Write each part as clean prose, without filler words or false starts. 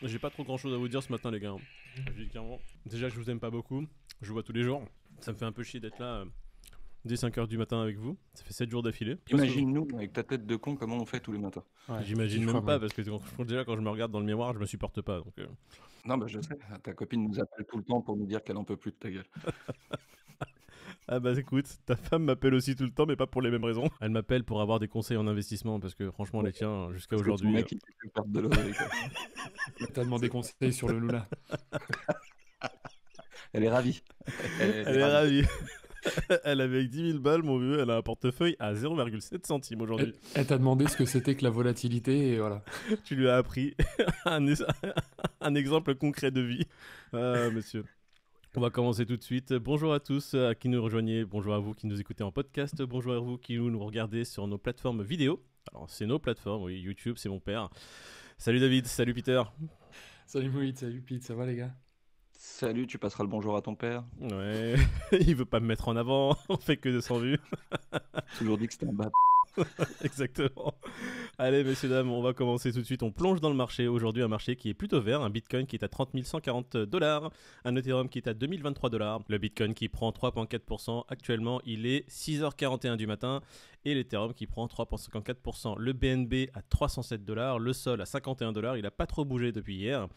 J'ai pas trop grand chose à vous dire ce matin, les gars. Je dis clairement. Déjà, je vous aime pas beaucoup. Je vous vois tous les jours. Ça me fait un peu chier d'être là dès 5h du matin avec vous. Ça fait 7 jours d'affilée. Imagine-nous, avec ta tête de con, comment on fait tous les matins. Ouais, J'imagine je même crois, pas, parce que déjà, quand je me regarde dans le miroir, je me supporte pas. Donc, Non, bah je sais, ta copine nous appelle tout le temps pour nous dire qu'elle en peut plus de ta gueule. Ah bah écoute, ta femme m'appelle aussi tout le temps, mais pas pour les mêmes raisons. Elle m'appelle pour avoir des conseils en investissement, parce que franchement, les tiens, jusqu'à Parce que ton aujourd'hui. mec, il te fait perdre de l'oseille, quoi. T'as demandé conseil sur le Lula. Elle est ravie. Elle est ravie. Elle avait 10 000 balles, mon vieux, elle a un portefeuille à 0,7 centimes aujourd'hui. Elle t'a demandé ce que c'était que la volatilité et voilà. Tu lui as appris un exemple concret de vie. Ah, monsieur. On va commencer tout de suite. Bonjour à tous à qui nous rejoignez. Bonjour à vous qui nous écoutez en podcast. Bonjour à vous qui nous regardez sur nos plateformes vidéo. Alors, c'est nos plateformes, oui. YouTube, c'est mon père. Salut David, salut Peter. Salut Moïse, salut Pete, ça va les gars? Salut, tu passeras le bonjour à ton père. Ouais, il veut pas me mettre en avant. On fait que 200 vues. Toujours dit que c'était un bat. Exactement. Allez, messieurs, dames, on va commencer tout de suite. On plonge dans le marché. Aujourd'hui, un marché qui est plutôt vert. Un Bitcoin qui est à 30 140 $. Un Ethereum qui est à 2023 $. Le Bitcoin qui prend 3,4%. Actuellement, il est 6h41 du matin. Et l'Ethereum qui prend 3,54%. Le BNB à 307 $. Le Sol à 51 $. Il n'a pas trop bougé depuis hier.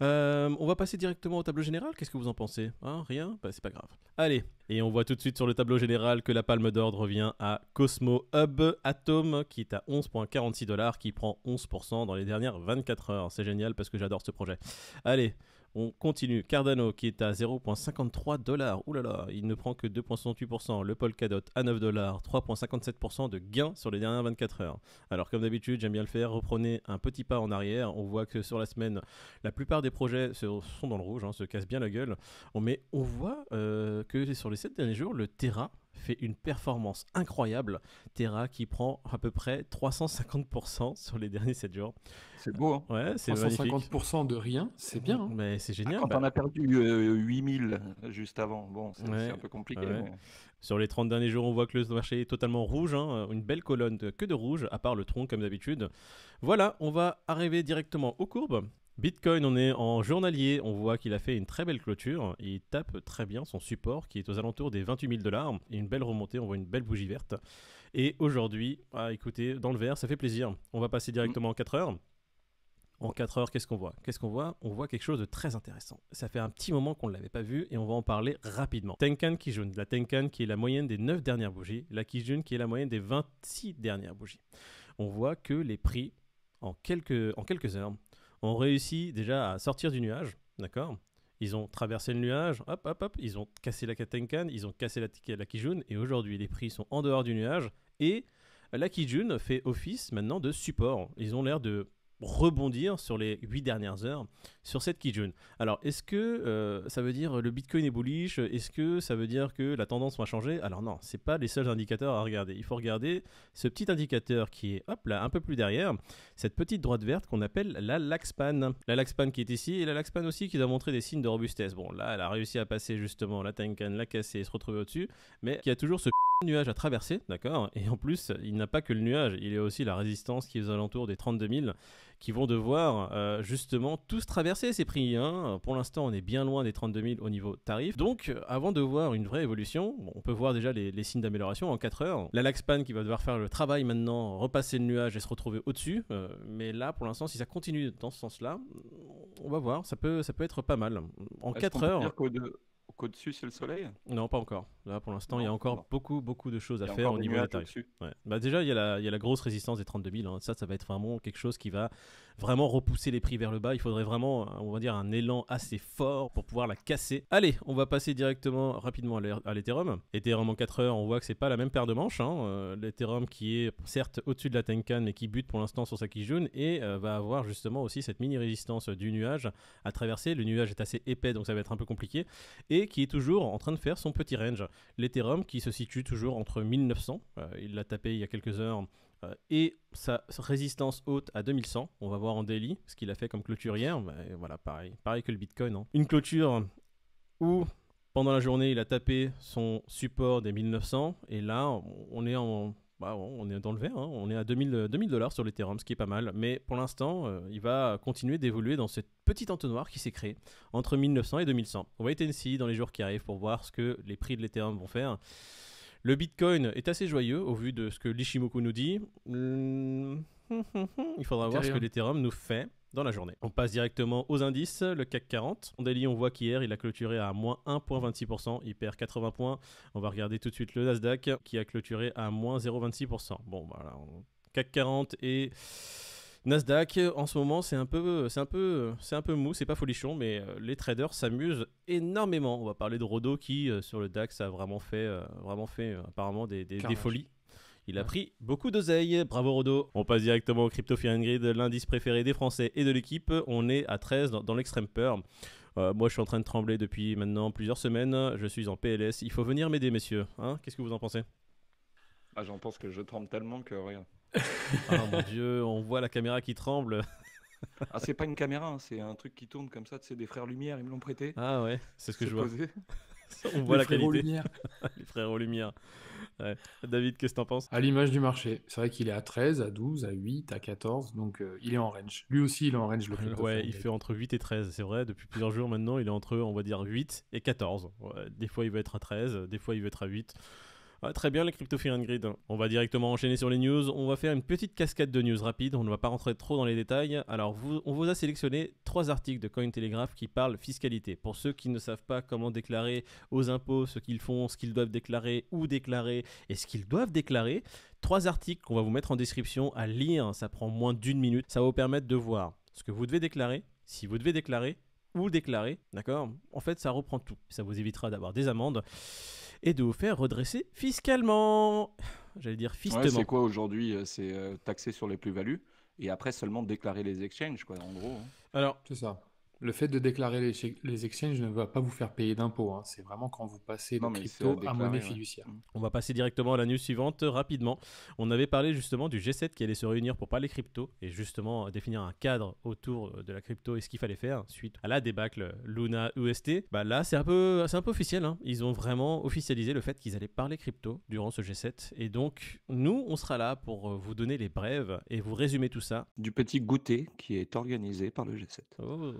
On va passer directement au tableau général. Qu'est-ce que vous en pensez, hein? Rien? Bah, c'est pas grave. Allez, et on voit tout de suite sur le tableau général que la palme d'or revient à Cosmo Hub Atom qui est à 11,46 $, qui prend 11% dans les dernières 24 heures. C'est génial parce que j'adore ce projet. Allez, on continue. Cardano qui est à 0,53 $. Ouh là là, il ne prend que 2,68%. Le Polkadot à 9 $, 3,57% de gain sur les dernières 24 heures. Alors comme d'habitude, j'aime bien le faire. Reprenez un petit pas en arrière. On voit que sur la semaine, la plupart des projets sont dans le rouge, se cassent bien la gueule. Mais on voit que sur les 7 derniers jours, le Terra fait une performance incroyable. Terra qui prend à peu près 350% sur les derniers 7 jours. C'est beau, hein. Ouais, c'est magnifique. 350% de rien, c'est bien. Hein. Mais c'est génial. Quand on a perdu 8000 juste avant, bon, c'est un peu compliqué. Ouais. Mais... Sur les 30 derniers jours, on voit que le marché est totalement rouge, une belle colonne que de rouge, à part le tronc comme d'habitude. Voilà, on va arriver directement aux courbes. Bitcoin, on est en journalier, on voit qu'il a fait une très belle clôture, il tape très bien son support qui est aux alentours des 28 000 $, et une belle remontée, on voit une belle bougie verte. Et aujourd'hui, écoutez, dans le vert, ça fait plaisir. On va passer directement en 4 heures. En 4 heures, qu'est-ce qu'on voit? On voit quelque chose de très intéressant. Ça fait un petit moment qu'on ne l'avait pas vu et on va en parler rapidement. Tenkan Kijun, la Tenkan qui est la moyenne des 9 dernières bougies, la Kijun qui est la moyenne des 26 dernières bougies. On voit que les prix, en quelques heures, ont réussi déjà à sortir du nuage, d'accord? Ils ont traversé le nuage, hop, ils ont cassé la Tenkan, ils ont cassé la Kijun, et aujourd'hui les prix sont en dehors du nuage, et la Kijun fait office maintenant de support. Ils ont l'air de rebondir sur les 8 dernières heures sur cette Kijun. Alors, est-ce que ça veut dire le Bitcoin est bullish? Est-ce que ça veut dire que la tendance va changer? Alors non, c'est pas les seuls indicateurs à regarder. Il faut regarder ce petit indicateur qui est, hop là, un peu plus derrière, cette petite droite verte qu'on appelle la Laxpan. La Laxpan qui est ici, et la Laxpan aussi qui doit montrer des signes de robustesse. Bon, là, elle a réussi à passer justement la Tenkan, la casser et se retrouver au-dessus, mais il y a toujours ce nuage à traverser, d'accord? Et en plus, il n'a pas que le nuage, il y a aussi la résistance qui est aux alentours des 32 000 qui vont devoir justement tous traverser ces prix. Hein. Pour l'instant, on est bien loin des 32 000 au niveau tarif. Donc, avant de voir une vraie évolution, on peut voir déjà les signes d'amélioration en 4 heures. La Laxpan qui va devoir faire le travail maintenant, repasser le nuage et se retrouver au-dessus. Mais là, pour l'instant, si ça continue dans ce sens-là, on va voir, ça peut être pas mal. En 4 heures... Qu'au-dessus, c'est le soleil? Non, pas encore. Là, pour l'instant, il y a encore beaucoup de choses à faire au niveau des tarifs. Ouais. Bah, déjà, il y a la grosse résistance des 32 000. Hein. Ça va être vraiment quelque chose qui va vraiment repousser les prix vers le bas. Il faudrait vraiment, on va dire, un élan assez fort pour pouvoir la casser. Allez, on va passer directement, rapidement à l'Ethereum. Ethereum en 4 heures, on voit que c'est pas la même paire de manches. Hein. L'Ethereum qui est certes au-dessus de la Tenkan, mais qui bute pour l'instant sur sa Kijun et va avoir justement aussi cette mini-résistance du nuage à traverser. Le nuage est assez épais, donc ça va être un peu compliqué. Et qui est toujours en train de faire son petit range. L'Ethereum qui se situe toujours entre 1900, il l'a tapé il y a quelques heures, et sa résistance haute à 2100. On va voir en daily ce qu'il a fait comme clôture hier. Voilà, pareil que le Bitcoin. Hein. Une clôture où pendant la journée il a tapé son support des 1900 et là on est en Bah, on est dans le vert, hein. On est à 2000 dollars sur l'Ethereum, ce qui est pas mal. Mais pour l'instant, il va continuer d'évoluer dans cette petite entonnoir qui s'est créée entre 1900 et 2100. On va wait and see dans les jours qui arrivent pour voir ce que les prix de l'Ethereum vont faire. Le Bitcoin est assez joyeux au vu de ce que l'Ishimoku nous dit. Il faudra voir ce que l'Ethereum nous fait dans la journée. On passe directement aux indices, le CAC 40. En daily, on voit qu'hier, il a clôturé à moins 1,26%, il perd 80 points. On va regarder tout de suite le Nasdaq qui a clôturé à moins 0,26%. Bon, voilà, CAC 40 et Nasdaq, en ce moment, c'est un peu mou, c'est pas folichon, mais les traders s'amusent énormément. On va parler de Rodo qui, sur le DAX, a vraiment fait apparemment des folies. Il a pris beaucoup d'oseille, bravo Rodo. On passe directement au Crypto Fear and Greed, l'indice préféré des Français et de l'équipe. On est à 13 dans l'extrême peur. Moi, je suis en train de trembler depuis maintenant plusieurs semaines. Je suis en PLS. Il faut venir m'aider, messieurs. Hein, qu'est-ce que vous en pensez? J'en pense que je tremble tellement que rien. Oh mon Dieu, on voit la caméra qui tremble. C'est pas une caméra, hein, c'est un truc qui tourne comme ça. C'est des frères Lumière, ils me l'ont prêté. Ah ouais, c'est ce que je vois. On voit la qualité. Les frères aux Lumière. Ouais. David, qu'est-ce que t'en penses? À l'image du marché, c'est vrai qu'il est à 13, à 12, à 8, à 14, donc il est en range. Lui aussi, il est en range. Ouais, il fait entre 8 et 13, c'est vrai. Depuis plusieurs jours maintenant, il est entre, on va dire, 8 et 14. Ouais, des fois, il va être à 13, des fois, il va être à 8. Très bien les Crypto Fear and Greed. On va directement enchaîner sur les news. On va faire une petite cascade de news rapide. On ne va pas rentrer trop dans les détails. Alors, on vous a sélectionné 3 articles de Cointelegraph qui parlent fiscalité. Pour ceux qui ne savent pas comment déclarer aux impôts ce qu'ils font, ce qu'ils doivent déclarer, où déclarer et ce qu'ils doivent déclarer. 3 articles qu'on va vous mettre en description à lire. Ça prend moins d'1 minute. Ça va vous permettre de voir ce que vous devez déclarer, si vous devez déclarer, où déclarer. D'accord? En fait, ça reprend tout. Ça vous évitera d'avoir des amendes et de vous faire redresser fiscalement. J'allais dire fistement. Ouais, c'est quoi aujourd'hui? C'est taxer sur les plus-values et après seulement déclarer les exchanges, quoi, en gros. Hein. Alors, c'est ça. Le fait de déclarer les exchanges ne va pas vous faire payer d'impôts. Hein. C'est vraiment quand vous passez de crypto à monnaie fiduciaire. On va passer directement à la news suivante rapidement. On avait parlé justement du G7 qui allait se réunir pour parler crypto et justement définir un cadre autour de la crypto et ce qu'il fallait faire suite à la débâcle Luna UST. Là, c'est un peu officiel. Hein. Ils ont vraiment officialisé le fait qu'ils allaient parler crypto durant ce G7. Et donc, nous, on sera là pour vous donner les brèves et vous résumer tout ça. Du petit goûter qui est organisé par le G7. Oh,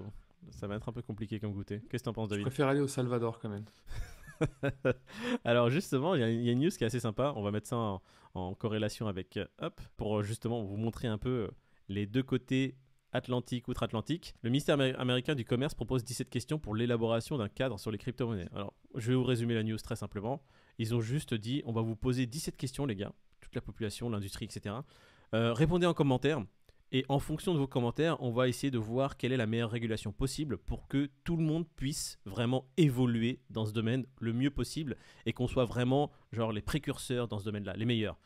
ça va être un peu compliqué comme goûter. Qu'est-ce que t'en penses, David? Je préfère aller au Salvador quand même. Alors justement, il y a une news qui est assez sympa. On va mettre ça en corrélation avec Up pour justement vous montrer un peu les deux côtés Atlantique, outre-Atlantique. Le ministère américain du commerce propose 17 questions pour l'élaboration d'un cadre sur les crypto-monnaies. Alors, je vais vous résumer la news très simplement. Ils ont juste dit, on va vous poser 17 questions, les gars, toute la population, l'industrie, etc. Répondez en commentaire. Et en fonction de vos commentaires, on va essayer de voir quelle est la meilleure régulation possible pour que tout le monde puisse vraiment évoluer dans ce domaine le mieux possible et qu'on soit vraiment genre les précurseurs dans ce domaine-là, les meilleurs.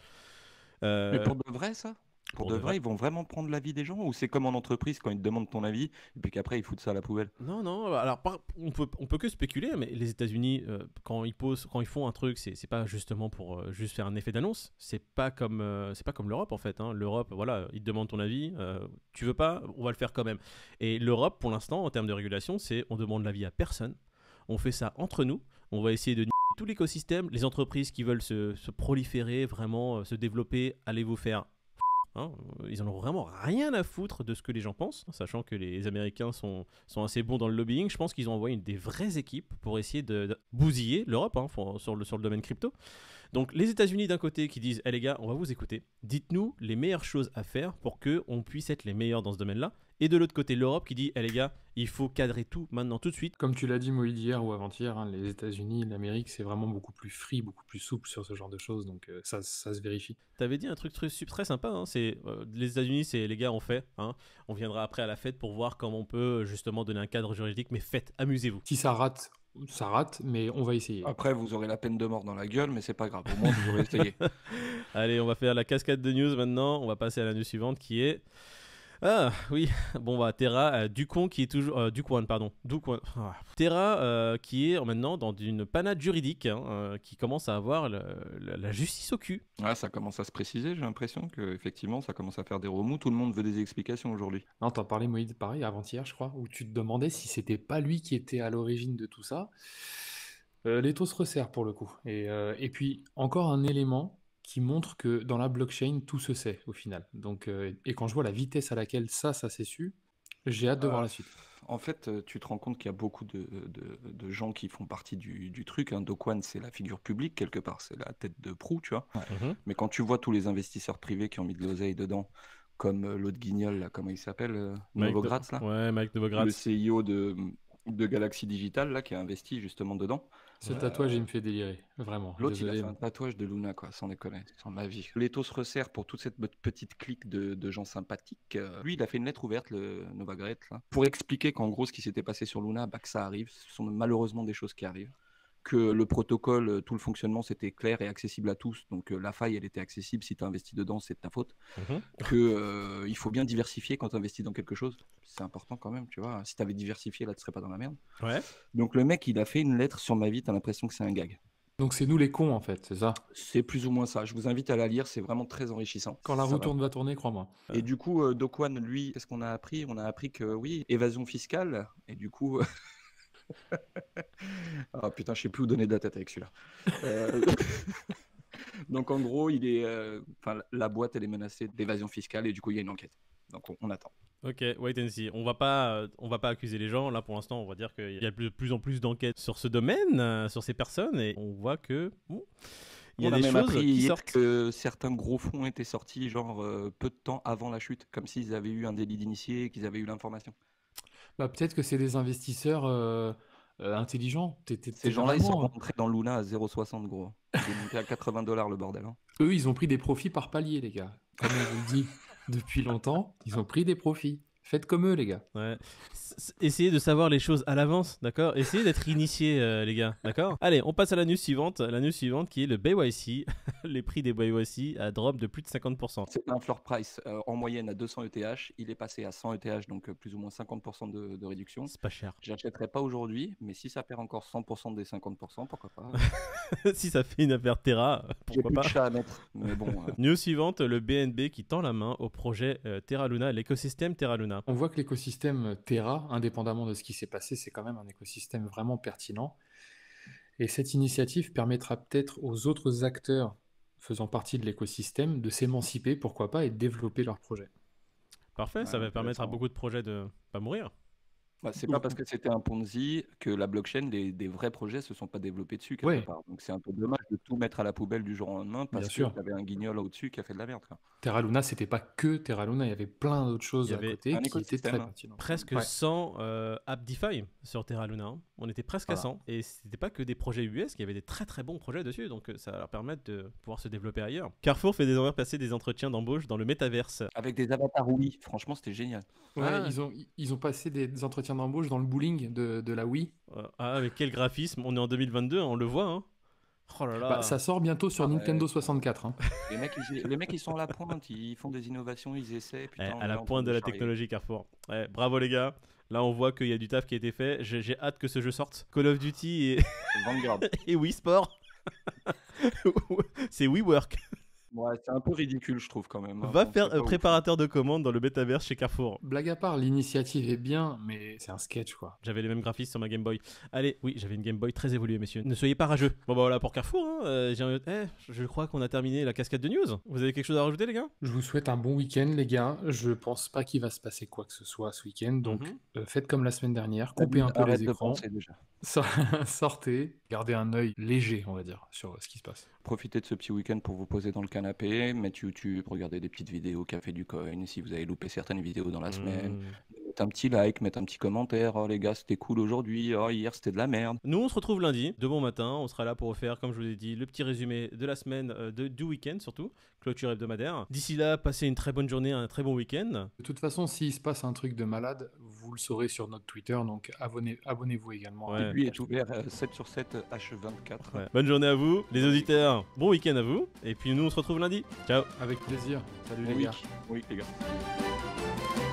Mais pour de vrai, ça? Pour de vrai, ils vont vraiment prendre l'avis des gens ou c'est comme en entreprise quand ils te demandent ton avis et puis qu'après ils foutent ça à la poubelle? Non, alors on peut que spéculer, mais les États-Unis, quand ils font un truc, c'est pas justement pour juste faire un effet d'annonce. C'est pas comme l'Europe en fait. Hein. L'Europe, voilà, ils te demandent ton avis, tu veux pas, on va le faire quand même. Et l'Europe, pour l'instant, en termes de régulation, c'est on demande l'avis à personne. On fait ça entre nous. On va essayer de nier tout l'écosystème. Les entreprises qui veulent se proliférer, vraiment se développer, allez vous faire. Hein, ils en ont vraiment rien à foutre de ce que les gens pensent, sachant que les Américains sont assez bons dans le lobbying. Je pense qu'ils ont envoyé des vraies équipes pour essayer de bousiller l'Europe sur le domaine crypto. Donc les États-Unis d'un côté qui disent les gars, on va vous écouter, dites-nous les meilleures choses à faire pour qu'on puisse être les meilleurs dans ce domaine-là. Et de l'autre côté, l'Europe qui dit les gars, il faut cadrer tout maintenant, tout de suite. Comme tu l'as dit, Moïd, hier ou avant-hier, hein, les États-Unis, l'Amérique, c'est vraiment beaucoup plus free, beaucoup plus souple sur ce genre de choses, donc ça se vérifie. T'avais dit un truc très sympa, hein, c'est les États-Unis, c'est les gars, on fait, hein, on viendra après à la fête pour voir comment on peut justement donner un cadre juridique, mais faites, amusez-vous. Si ça rate, mais on va essayer. Après, vous aurez la peine de mort dans la gueule, mais c'est pas grave, au moins vous aurez essayé. Allez, on va faire la cascade de news maintenant, on va passer à la news suivante qui est... Ah oui, bon Terra, Duquan qui est toujours... Duquan, pardon. Terra qui est maintenant dans une panade juridique, hein, qui commence à avoir la justice au cul. Ouais, ça commence à se préciser, j'ai l'impression qu'effectivement ça commence à faire des remous, tout le monde veut des explications aujourd'hui. Non, t'en parlais Moïd, pareil, avant-hier je crois, où tu te demandais si c'était pas lui qui était à l'origine de tout ça. L'étau se resserre pour le coup. Et puis encore un élément qui montre que dans la blockchain, tout se sait au final. Donc, et quand je vois la vitesse à laquelle ça s'est su, j'ai hâte de voir la suite. En fait, tu te rends compte qu'il y a beaucoup de gens qui font partie du truc. Hein. Do Kwon, c'est la figure publique, quelque part. C'est la tête de proue, tu vois. Mais quand tu vois tous les investisseurs privés qui ont mis de l'oseille dedans, comme l'autre guignol, là, comment il s'appelle Novogratz, là. Ouais, Mike Novogratz. Le CIO de Galaxy Digital, là, qui a investi justement dedans. Ce tatouage, il me fait délirer, vraiment. L'autre, il a fait un tatouage de Luna, quoi, sans déconner, sans ma vie. L'étau se resserre pour toute cette petite clique de gens sympathiques. Lui, il a fait une lettre ouverte, le Novogratz, là, pour expliquer qu'en gros, ce qui s'était passé sur Luna, que ça arrive. Ce sont malheureusement des choses qui arrivent. Que le protocole, tout le fonctionnement, c'était clair et accessible à tous. Donc la faille, elle était accessible. Si tu as investi dedans, c'est de ta faute. Il faut bien diversifier quand tu investis dans quelque chose. C'est important quand même, tu vois. Si tu avais diversifié, là, tu serais pas dans la merde. Ouais. Donc le mec, il a fait une lettre sur ma vie. Tu as l'impression que c'est un gag. Donc c'est nous les cons, en fait, c'est ça? C'est plus ou moins ça. Je vous invite à la lire. C'est vraiment très enrichissant. Quand la roue tourne, va tourner, crois-moi. Et du coup, Do Kwon, lui, qu'est-ce qu'on a appris? On a appris que, oui, évasion fiscale. Et du coup... Ah putain, je sais plus où donner de la tête avec celui-là. Donc en gros, la boîte, elle est menacée d'évasion fiscale et du coup, il y a une enquête. Donc on attend. Ok, wait and see. On va pas accuser les gens. Là, pour l'instant, on va dire qu'il y a de plus en plus d'enquêtes sur ce domaine, sur ces personnes, et on voit que il y a des choses qui sortent. Que certains gros fonds étaient sortis genre peu de temps avant la chute, comme s'ils avaient eu un délit d'initié, qu'ils avaient eu l'information. Bah, peut-être que c'est des investisseurs intelligents. Ces gens-là, ils sont rentrés dans Luna à 0,60 gros. Ils sont montés à $80 le bordel. Hein. Eux, ils ont pris des profits par palier, les gars. Comme on vous le dit depuis longtemps, ils ont pris des profits. Faites comme eux, les gars. Ouais. Essayez de savoir les choses à l'avance, d'accord? Essayez d'être initiés, les gars, d'accord? Allez, on passe à la news suivante. La news suivante qui est le BYC. Les prix des BYC a drop de plus de 50%. C'est un floor price en moyenne à 200 ETH. Il est passé à 100 ETH, donc plus ou moins 50% de réduction. C'est pas cher. J'achèterai pas aujourd'hui, mais si ça perd encore 100% des 50%, pourquoi pas? Si ça fait une affaire Terra, pourquoi pas? J'ai plus de chat à mettre, mais bon. News suivante, le BNB qui tend la main au projet Terra Luna, l'écosystème Terra Luna. On voit que l'écosystème Terra, indépendamment de ce qui s'est passé, c'est quand même un écosystème vraiment pertinent. Et cette initiative permettra peut-être aux autres acteurs faisant partie de l'écosystème de s'émanciper, pourquoi pas, et de développer leurs projets. Parfait, ça va permettre à beaucoup de projets de pas mourir. Bah, c'est pas parce que c'était un Ponzi que la blockchain, des vrais projets se sont pas développés dessus quelque part. Donc c'est un peu dommage de tout mettre à la poubelle du jour au lendemain parce qu'il y avait un guignol au-dessus qui a fait de la merde. Quoi. Terra Luna, c'était pas que Terra Luna, il y avait plein d'autres choses à côté qui étaient très pertinentes. Presque 100 apps DeFi sur Terra Luna. Hein. On était presque à 100 et c'était pas que des projets US, il y avait des très très bons projets dessus, donc ça va leur permettre de pouvoir se développer ailleurs. Carrefour fait désormais passer des entretiens d'embauche dans le métaverse. Avec des avatars Wii, franchement c'était génial. Ouais, ils ont passé des entretiens d'embauche dans le bowling de la Wii. Avec quel graphisme? On est en 2022, on le voit. Hein. Oh là là. Bah, ça sort bientôt sur Nintendo 64. Hein. Les mecs, ils sont à la pointe, ils font des innovations, ils essaient. Putain, à la pointe de la technologie, Carrefour. Bravo les gars. Là, on voit qu'il y a du taf qui a été fait. J'ai hâte que ce jeu sorte. Call of Duty et, Vanguard. Et Wii Sport. C'est WeWork. Ouais, c'est un peu ridicule, je trouve, quand même. Hein. Va faire préparateur de commandes dans le métaverse chez Carrefour. Blague à part, l'initiative est bien, mais c'est un sketch, quoi. J'avais les mêmes graphismes sur ma Game Boy. Allez, oui, j'avais une Game Boy très évoluée, messieurs. Ne soyez pas rageux. Bon, bah voilà pour Carrefour. Hein. Je crois qu'on a terminé la cascade de news. Vous avez quelque chose à rajouter, les gars? Je vous souhaite un bon week-end, les gars. Je pense pas qu'il va se passer quoi que ce soit ce week-end. Donc, faites comme la semaine dernière. Coupez un peu les écrans. Sortez. Gardez un œil léger, on va dire, sur ce qui se passe. Profitez de ce petit week-end pour vous poser dans le canapé, mettre YouTube, regarder des petites vidéos Café du Coin, si vous avez loupé certaines vidéos dans la semaine. Mettre un petit like, mettre un petit commentaire. Oh les gars, c'était cool aujourd'hui. Oh hier, c'était de la merde. Nous, on se retrouve lundi, de bon matin. On sera là pour faire, comme je vous l'ai dit, le petit résumé de la semaine, du week-end surtout, clôture hebdomadaire. D'ici là, passez une très bonne journée, un très bon week-end. De toute façon, s'il se passe un truc de malade, vous le saurez sur notre Twitter, donc abonnez-vous également. Ouais. Et lui est ouvert 7/7 H24. Ouais. Bonne journée à vous, les auditeurs. Bon week-end à vous. Et puis nous, on se retrouve lundi. Ciao. Avec plaisir. Salut les gars. Oui, les gars.